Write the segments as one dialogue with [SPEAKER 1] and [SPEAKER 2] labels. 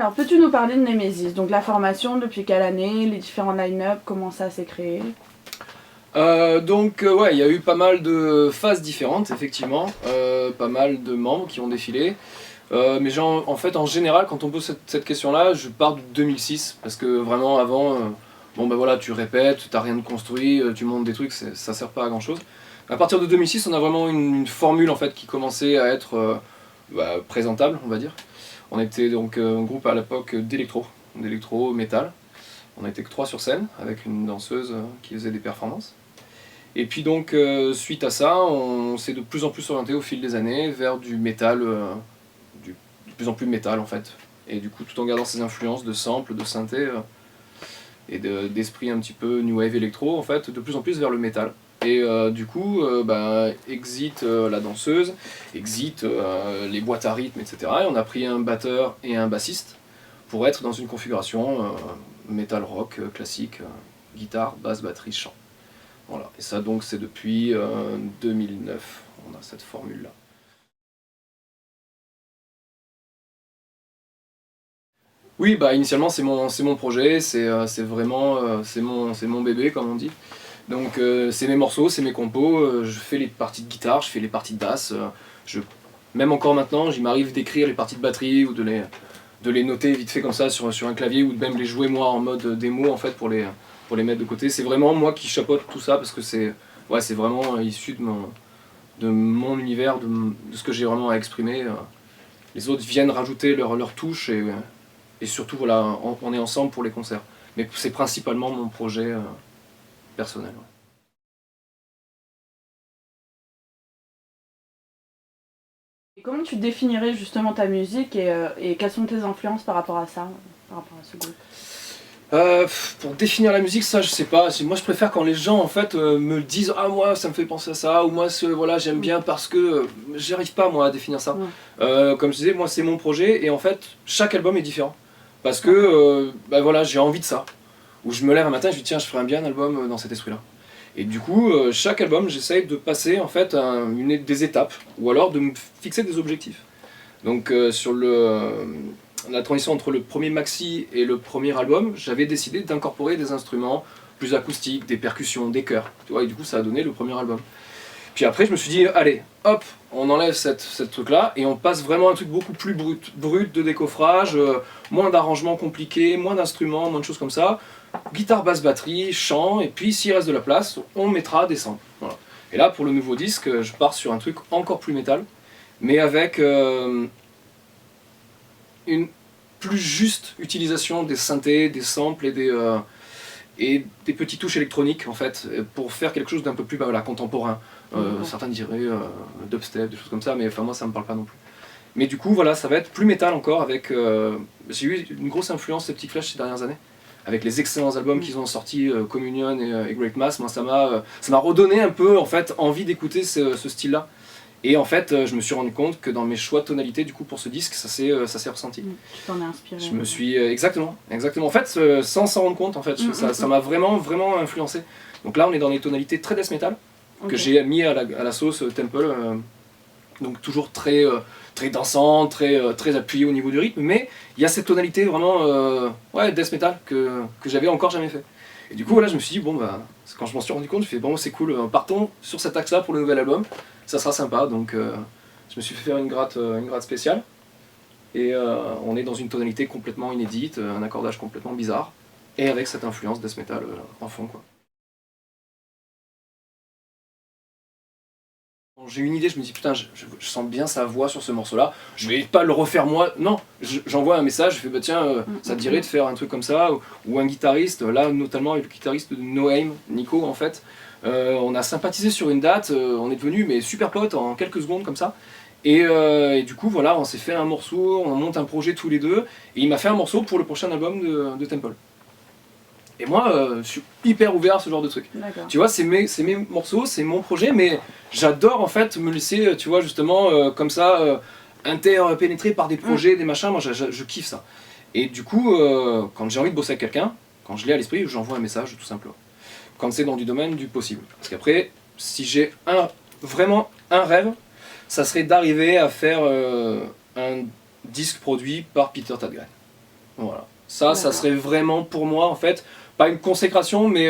[SPEAKER 1] Alors, peux-tu nous parler de Nemesis? Donc la formation, depuis quelle année, les différents line-up, comment ça s'est créé?
[SPEAKER 2] Ouais, il y a eu pas mal de phases différentes, effectivement, pas mal de membres qui ont défilé. Mais genre, en fait, en général, quand on pose cette question-là, je pars de 2006, parce que vraiment avant, bon ben voilà, tu répètes, t'as rien de construit, tu montes des trucs, ça sert pas à grand-chose. À partir de 2006, on a vraiment une formule en fait qui commençait à être présentable, on va dire. On était donc un groupe à l'époque d'électro, métal. On n'était que 3 sur scène, avec une danseuse qui faisait des performances. Et puis donc, suite à ça, on s'est de plus en plus orienté au fil des années vers du métal, de plus en plus métal en fait. Et du coup, tout en gardant ces influences de samples, de synthé et d'esprit un petit peu new wave électro, en fait, de plus en plus vers le métal. Et du coup, exit la danseuse, exit les boîtes à rythme, etc. Et on a pris un batteur et un bassiste pour être dans une configuration metal rock classique, guitare, basse, batterie, chant. Voilà. Et ça donc c'est depuis 2009, on a cette formule-là. Oui, bah initialement c'est mon projet, c'est vraiment c'est mon bébé comme on dit. Donc c'est mes morceaux, c'est mes compos, je fais les parties de guitare, je fais les parties de basse, même encore maintenant, il m'arrive d'écrire les parties de batterie ou de les noter vite fait comme ça sur un clavier ou de même les jouer moi en mode démo en fait pour les mettre de côté. C'est vraiment moi qui chapeaute tout ça parce que c'est vraiment issu de mon univers, de ce que j'ai vraiment à exprimer. Les autres viennent rajouter leur touche et surtout voilà, on est ensemble pour les concerts. Mais c'est principalement mon projet personnel. Ouais.
[SPEAKER 1] Et comment tu définirais justement ta musique et quelles sont tes influences par rapport à ça, par rapport à ce groupe?
[SPEAKER 2] Pour définir la musique, ça je sais pas. Moi je préfère quand les gens en fait me le disent ah moi ça me fait penser à ça ou moi voilà j'aime bien parce que j'arrive pas moi à définir ça.
[SPEAKER 1] Ouais.
[SPEAKER 2] Comme je disais moi c'est mon projet et en fait chaque album est différent parce que voilà j'ai envie de ça. Ou je me lève un matin et je dis tiens je ferais bien un album dans cet esprit là. Et du coup chaque album j'essaye de passer en fait des étapes ou alors de me fixer des objectifs. Donc sur la transition entre le premier maxi et le premier album, j'avais décidé d'incorporer des instruments plus acoustiques, des percussions, des chœurs. Tu vois, et du coup, ça a donné le premier album. Puis après, je me suis dit, allez, hop, on enlève cette truc-là et on passe vraiment à un truc beaucoup plus brut de décoffrage, moins d'arrangements compliqués, moins d'instruments, moins de choses comme ça. Guitare, basse, batterie, chant, et puis s'il reste de la place, on mettra des samples. Voilà. Et là, pour le nouveau disque, je pars sur un truc encore plus métal, mais avec une plus juste utilisation des synthés, des samples et des petites touches électroniques en fait, pour faire quelque chose d'un peu plus contemporain. Certains diraient dubstep, des choses comme ça, mais enfin moi ça me parle pas non plus. Mais du coup voilà, ça va être plus métal encore avec... j'ai eu une grosse influence Septic Flesh ces dernières années, avec les excellents albums qu'ils ont sortis, Communion et Great Mass. Moi ça m'a redonné un peu en fait envie d'écouter ce style-là. Et en fait, je me suis rendu compte que dans mes choix de tonalité, du coup, pour ce disque, ça s'est ressenti.
[SPEAKER 1] Tu t'en as inspiré.
[SPEAKER 2] Je me suis exactement. En fait, sans s'en rendre compte, en fait, ça m'a vraiment influencé. Donc là, on est dans des tonalités très death metal que j'ai mis à la sauce Temple. Donc toujours très dansant, très appuyé au niveau du rythme, mais il y a cette tonalité vraiment death metal que j'avais encore jamais fait. Et du coup, voilà, je me suis dit, bon, bah, quand je m'en suis rendu compte, je me suis dit, bon, c'est cool, partons sur cet axe-là pour le nouvel album, ça sera sympa. Donc, je me suis fait faire une gratte spéciale. Et on est dans une tonalité complètement inédite, un accordage complètement bizarre, et avec cette influence death metal en fond, quoi. J'ai une idée, je me dis putain, je sens bien sa voix sur ce morceau-là, je vais pas le refaire moi, non, j'envoie un message, je fais bah tiens, ça te dirait de faire un truc comme ça, ou un guitariste, là notamment avec le guitariste de No Aim, Nico en fait, on a sympathisé sur une date, on est devenus mais super potes en quelques secondes comme ça, et du coup voilà, on s'est fait un morceau, on monte un projet tous les deux, et il m'a fait un morceau pour le prochain album de Temple. Et moi, je suis hyper ouvert à ce genre de truc. Tu vois, c'est mes morceaux, c'est mon projet, mais j'adore en fait me laisser, tu vois, justement, comme ça, interpénétrer par des projets, des machins, moi je kiffe ça. Et du coup, quand j'ai envie de bosser avec quelqu'un, quand je l'ai à l'esprit, j'envoie un message tout simplement. Quand c'est dans du domaine du possible. Parce qu'après, si j'ai vraiment un rêve, ça serait d'arriver à faire un disque produit par Peter Tägtgren. Voilà. Ça
[SPEAKER 1] D'accord.
[SPEAKER 2] serait vraiment pour moi, en fait, pas une consécration, mais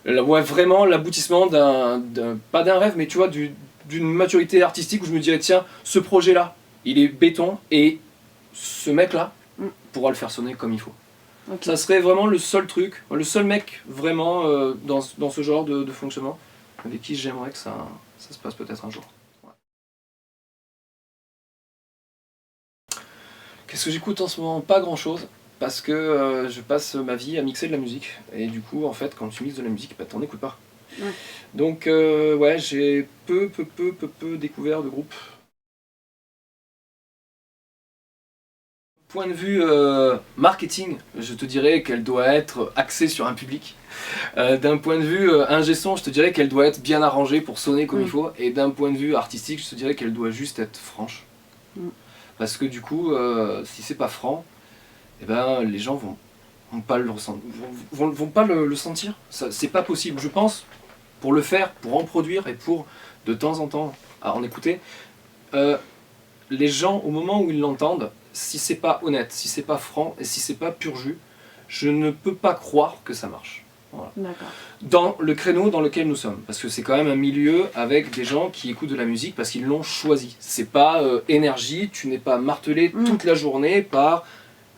[SPEAKER 2] ouais, vraiment l'aboutissement pas d'un rêve, mais tu vois, d'une maturité artistique où je me dirais, tiens, ce projet-là, il est béton, et ce mec-là pourra le faire sonner comme il faut.
[SPEAKER 1] Ok.
[SPEAKER 2] Ça serait vraiment le seul truc, le seul mec vraiment dans ce genre de fonctionnement, avec qui j'aimerais que ça se passe peut-être un jour. Ouais. Qu'est-ce que j'écoute en ce moment? Pas grand-chose. Parce que je passe ma vie à mixer de la musique. Et du coup, en fait, quand tu mixes de la musique, bah, t'en écoutes pas.
[SPEAKER 1] Ouais.
[SPEAKER 2] Donc, ouais, j'ai peu découvert de groupes. Point de vue marketing, je te dirais qu'elle doit être axée sur un public. D'un point de vue ingé son, je te dirais qu'elle doit être bien arrangée pour sonner comme il faut. Et d'un point de vue artistique, je te dirais qu'elle doit juste être franche. Parce que du coup, si c'est pas franc, eh ben, les gens vont pas le ressentir, vont pas le sentir. C'est pas possible. Je pense, pour le faire, pour en produire et pour de temps en temps en écouter, les gens, au moment où ils l'entendent, si c'est pas honnête, si c'est pas franc et si c'est pas pur jus, je ne peux pas croire que ça marche. Voilà. Dans le créneau dans lequel nous sommes, parce que c'est quand même un milieu avec des gens qui écoutent de la musique parce qu'ils l'ont choisi. C'est pas énergie, tu n'es pas martelé toute la journée par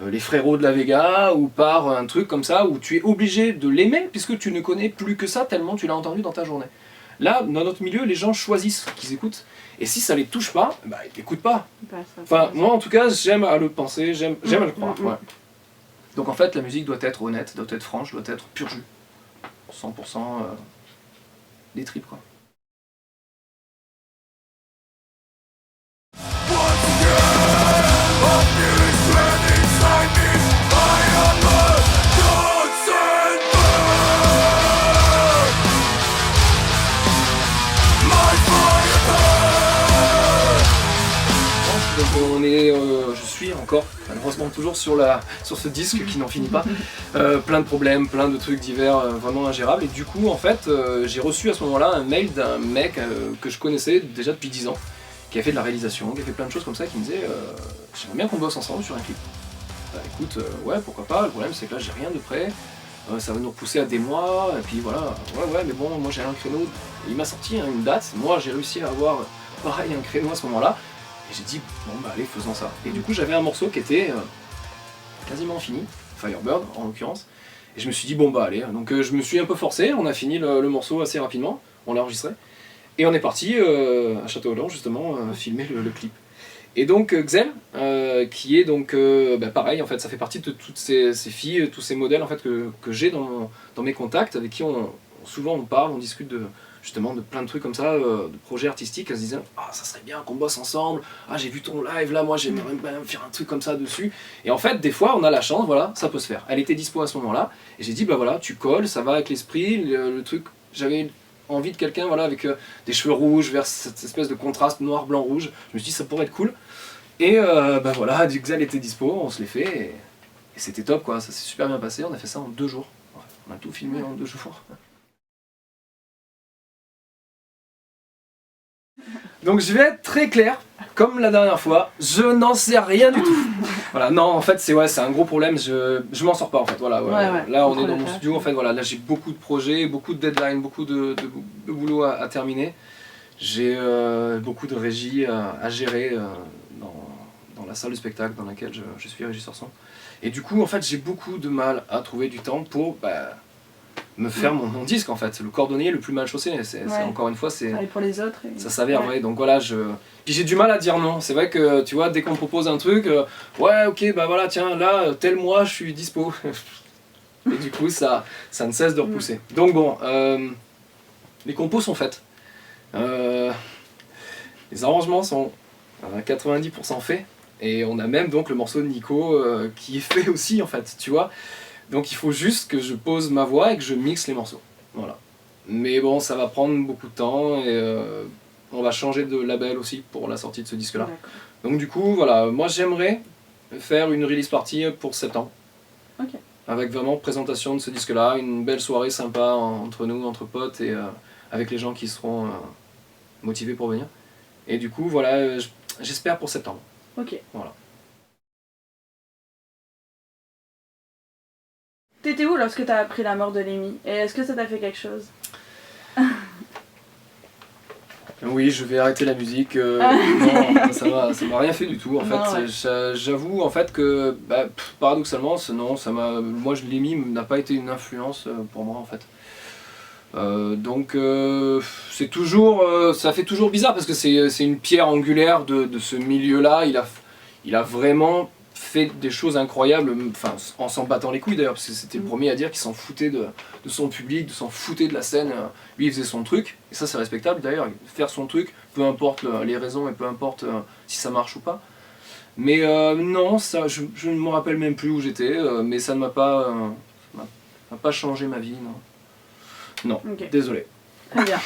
[SPEAKER 2] les frérots de la Vega ou par un truc comme ça où tu es obligé de l'aimer puisque tu ne connais plus que ça tellement tu l'as entendu dans ta journée. Là, dans notre milieu, les gens choisissent ce qu'ils écoutent et si ça les touche pas, bah ils t'écoutent pas. Enfin, moi en tout cas, j'aime à le penser, j'aime à le croire. Ouais. Donc en fait, la musique doit être honnête, doit être franche, doit être pur jus. 100% des tripes quoi. Donc je suis encore malheureusement toujours sur ce disque qui n'en finit pas, plein de problèmes, plein de trucs divers vraiment ingérables et du coup en fait j'ai reçu à ce moment là un mail d'un mec que je connaissais déjà depuis 10 ans qui a fait de la réalisation, qui a fait plein de choses comme ça, qui me disait j'aimerais bien qu'on bosse ensemble sur un clip. Bah écoute, ouais pourquoi pas, le problème c'est que là j'ai rien de prêt, ça va nous repousser à des mois, et puis voilà, ouais mais bon moi j'ai un créneau, il m'a sorti une date, moi j'ai réussi à avoir pareil un créneau à ce moment là. Et j'ai dit, bon bah allez, faisons ça. Et du coup, j'avais un morceau qui était quasiment fini, Firebird en l'occurrence. Et je me suis dit, bon bah allez. Donc je me suis un peu forcé, on a fini le morceau assez rapidement, on l'a enregistré. Et on est parti à Château-Hollande, justement, filmer le clip. Et donc Xel, qui est donc pareil, en fait, ça fait partie de toutes ces filles, tous ces modèles en fait, que j'ai dans mes contacts, avec qui souvent on parle, on discute justement de plein de trucs comme ça, de projets artistiques, elles se disaient ah ça serait bien qu'on bosse ensemble, ah j'ai vu ton live là, moi j'aimerais bien faire un truc comme ça dessus. Et en fait des fois on a la chance, voilà, ça peut se faire. Elle était dispo à ce moment-là, et j'ai dit bah voilà, tu colles, ça va avec l'esprit, le truc, j'avais envie de quelqu'un voilà, avec des cheveux rouges vers cette espèce de contraste noir, blanc, rouge, je me suis dit ça pourrait être cool. Et bah voilà, Xel était dispo, on se l'est fait, et c'était top quoi, ça s'est super bien passé, on a fait ça en 2 jours. On a tout filmé en 2 jours. Donc je vais être très clair, comme la dernière fois, je n'en sais rien du tout. Voilà, non en fait c'est un gros problème, je m'en sors pas en fait. Voilà, ouais. Là on est dans mon studio, en fait voilà, là j'ai beaucoup de projets, beaucoup de deadlines, beaucoup de boulot à terminer. J'ai beaucoup de régie à gérer dans la salle de spectacle dans laquelle je suis régisseur son. Et du coup en fait j'ai beaucoup de mal à trouver du temps pour me faire mon disque en fait, le cordonnier le plus mal chaussé, encore une fois c'est
[SPEAKER 1] pour les autres
[SPEAKER 2] ça s'avère, ouais. Donc voilà, puis j'ai du mal à dire non, c'est vrai que tu vois, dès qu'on me propose un truc, ouais ok bah voilà tiens là, tel mois je suis dispo, et du coup ça ne cesse de repousser. Donc bon, les compos sont faites, les arrangements sont à 90% faits, et on a même donc le morceau de Nico qui est fait aussi en fait, tu vois. Donc il faut juste que je pose ma voix et que je mixe les morceaux. Voilà. Mais bon, ça va prendre beaucoup de temps et on va changer de label aussi pour la sortie de ce disque-là. Donc du coup, voilà, moi j'aimerais faire une release party pour septembre. Okay. Avec vraiment présentation de ce disque-là, une belle soirée sympa entre nous, entre potes et avec les gens qui seront motivés pour venir. Et du coup, voilà, j'espère pour septembre. Ok. Voilà.
[SPEAKER 1] T'étais où lorsque t'as appris la mort de Lémi? Et est-ce que ça t'a fait quelque chose?
[SPEAKER 2] Oui, je vais arrêter la musique. Non, ça m'a rien fait du tout. En
[SPEAKER 1] Non,
[SPEAKER 2] fait,
[SPEAKER 1] ouais.
[SPEAKER 2] j'avoue en fait que paradoxalement, non, moi Lémi n'a pas été une influence pour moi en fait. Donc c'est toujours, ça fait toujours bizarre parce que c'est une pierre angulaire de ce milieu-là. Il a vraiment fait des choses incroyables, enfin en s'en battant les couilles d'ailleurs, parce que c'était le premier à dire qu'il s'en foutait de son public, de s'en foutait de la scène. Lui il faisait son truc, et ça c'est respectable d'ailleurs, faire son truc, peu importe les raisons et peu importe si ça marche ou pas. Mais non, ça, je ne me rappelle même plus où j'étais, mais ça ne m'a pas changé ma vie, non. Non,
[SPEAKER 1] Ok.
[SPEAKER 2] désolé.
[SPEAKER 1] Très bien.